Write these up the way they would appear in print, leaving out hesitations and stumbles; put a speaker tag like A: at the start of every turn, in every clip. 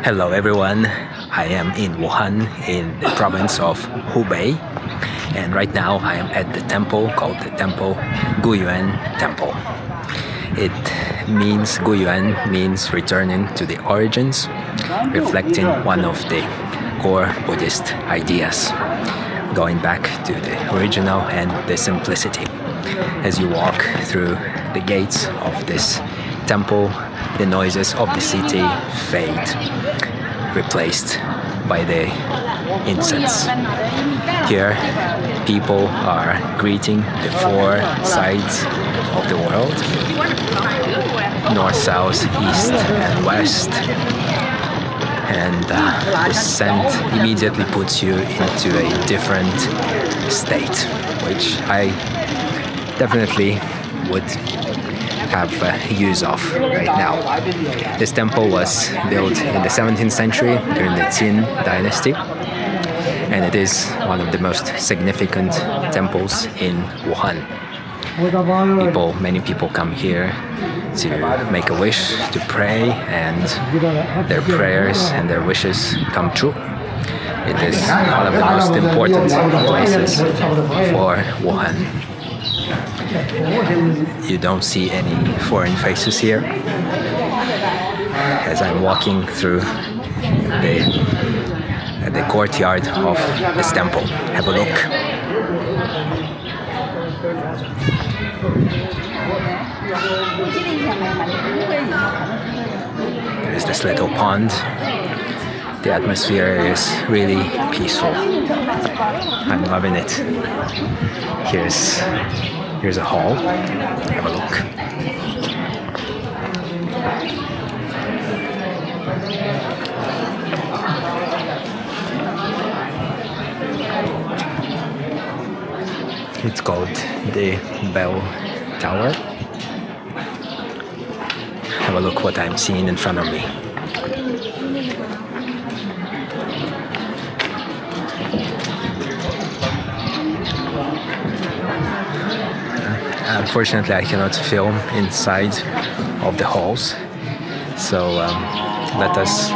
A: Hello everyone, I am in Wuhan in the province of Hubei, and right now I am at the temple called the temple Guiyuan temple. Guiyuan means returning to the origins, reflecting one of the core Buddhist ideas, going back to the original and the simplicity. As you walk through the gates of this temple, the noises of the city fade, replaced by the incense. Here, people are greeting the four sides of the world: north, south, east, and west. And the scent immediately puts you into a different state, which I definitely would have use of right now. This temple was built in the 17th century during the Qin dynasty, and it is one of the most significant temples in Wuhan. Many people come here to make a wish, to pray, and their prayers and their wishes come true. It is one of the most important places for Wuhan. You don't see any foreign faces here. As I'm walking through the courtyard of this temple, have a look. There's this little pond. The atmosphere is really peaceful. I'm loving it. Here's a hall. Have a look. It's called the Bell Tower. Have a look what I'm seeing in front of me. Unfortunately, I cannot film inside of the halls, so let us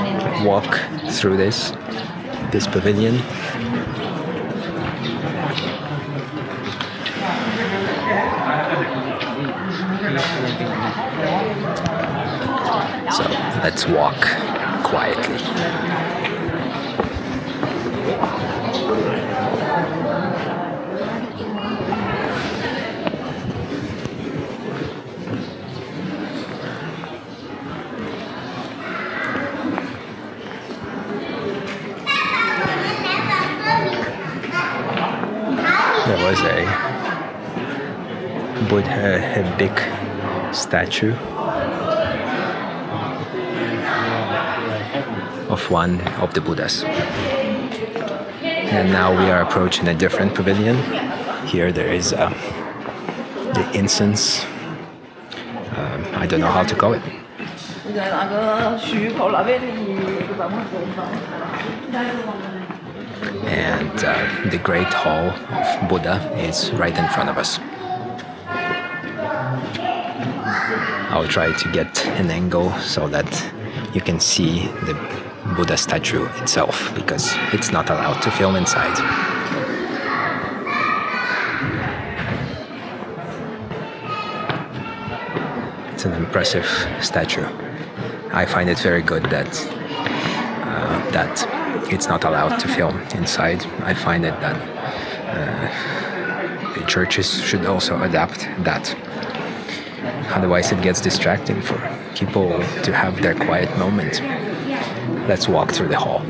A: walk through this pavilion. So let's walk quietly. There was a big statue of one of the Buddhas. And now we are approaching a different pavilion. Here there is the incense. I don't know how to call it. And the Great Hall of Buddha is right in front of us. I'll try to get an angle so that you can see the Buddha statue itself, because it's not allowed to film inside. It's an impressive statue. I find it very good that it's not allowed to film inside. I find it that the churches should also adapt that. Otherwise it gets distracting for people to have their quiet moment. Let's walk through the hall.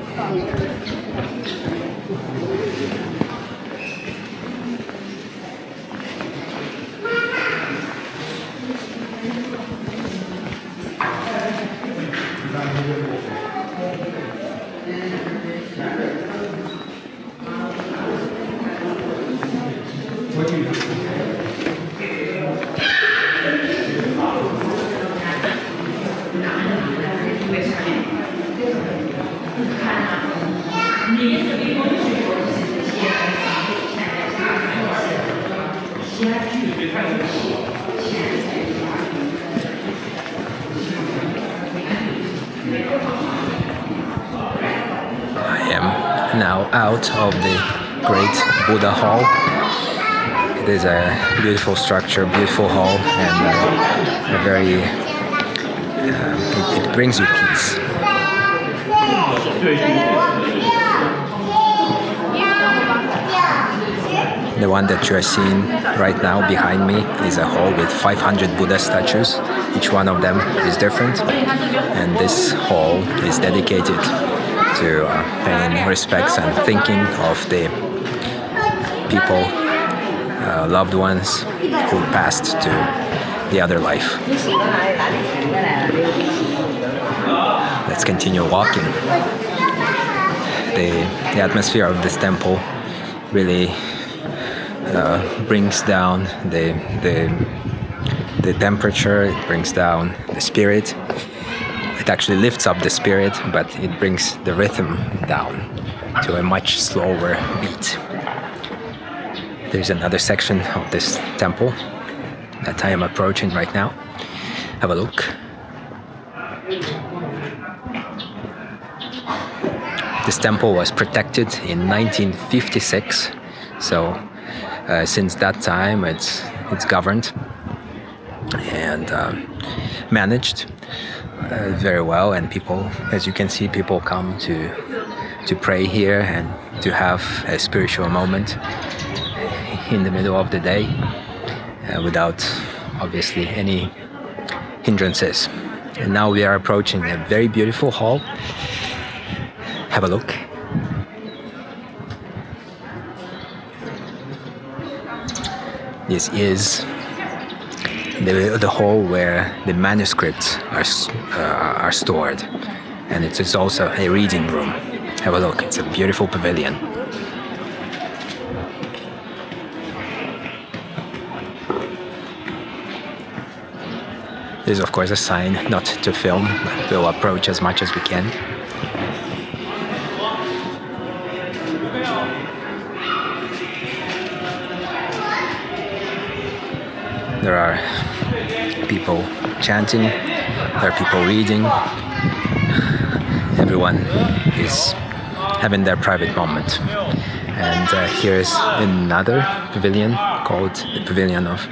A: now out of the great Buddha Hall. It is a beautiful structure, beautiful hall, and a very it brings you peace. The one that you are seeing right now behind me is a hall with 500 Buddha statues. Each one of them is different, and this hall is dedicated to paying respects and thinking of the people, loved ones who passed to the other life. Let's continue walking. The atmosphere of this temple really brings down the temperature, it brings down the spirit. It actually lifts up the spirit, but it brings the rhythm down to a much slower beat. There's another section of this temple that I am approaching right now. Have a look. This temple was protected in 1956, so since that time it's governed and managed very well, and people, as you can see, people come to pray here and to have a spiritual moment in the middle of the day without obviously any hindrances. And now we are approaching a very beautiful hall. Have a look. This is the hall where the manuscripts are stored, and it is also a reading room. Have a look. It's a beautiful pavilion. There's of course a sign not to film, but we'll approach as much as we can. There are people chanting, there are people reading. Everyone is having their private moment. And here's another pavilion called the Pavilion of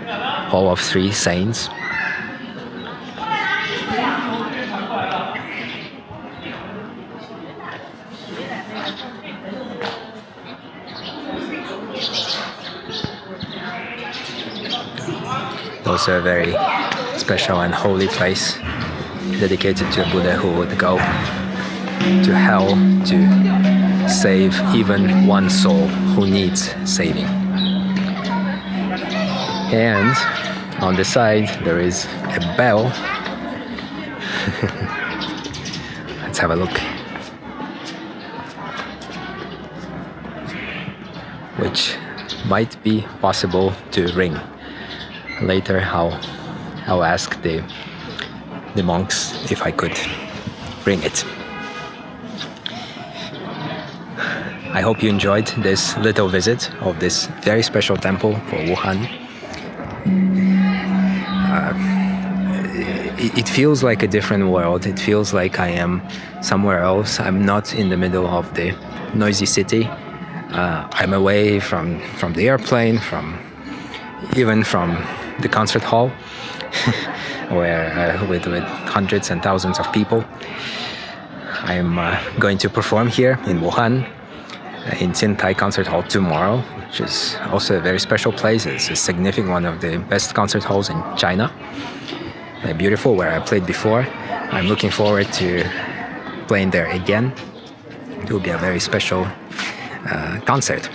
A: Hall of Three Saints. Also a very special and holy place dedicated to a Buddha who would go to hell to save even one soul who needs saving. And on the side there is a bell. Let's have a look. Which might be possible to ring. Later I'll ask the monks if I could ring it. I hope you enjoyed this little visit of this very special temple for Wuhan. It feels like a different world. It feels like I am somewhere else. I'm not in the middle of the noisy city. I'm away from the airplane, even from the concert hall, where with hundreds and thousands of people. I'm going to perform here in Wuhan, in Tsinghai Concert Hall tomorrow, which is also a very special place. It's a significant one of the best concert halls in China. Beautiful, where I played before. I'm looking forward to playing there again. It will be a very special concert.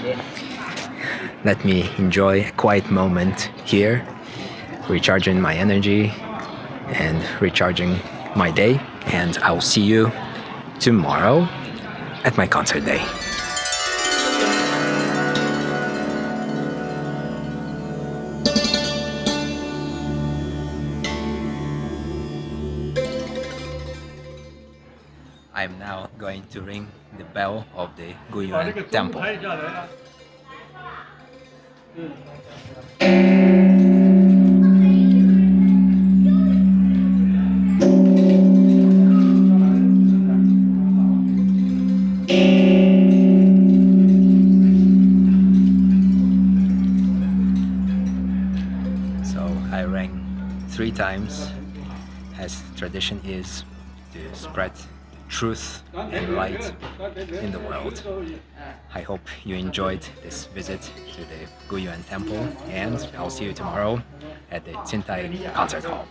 A: Let me enjoy a quiet moment here, recharging my energy and recharging my day, and I'll see you tomorrow at my concert day. I'm now going to ring the bell of the Guiyuan temple. I rang 3 times, as tradition is, to spread truth and light in the world. I hope you enjoyed this visit to the Guiyuan temple, and I'll see you tomorrow at the Tsintai Concert Hall.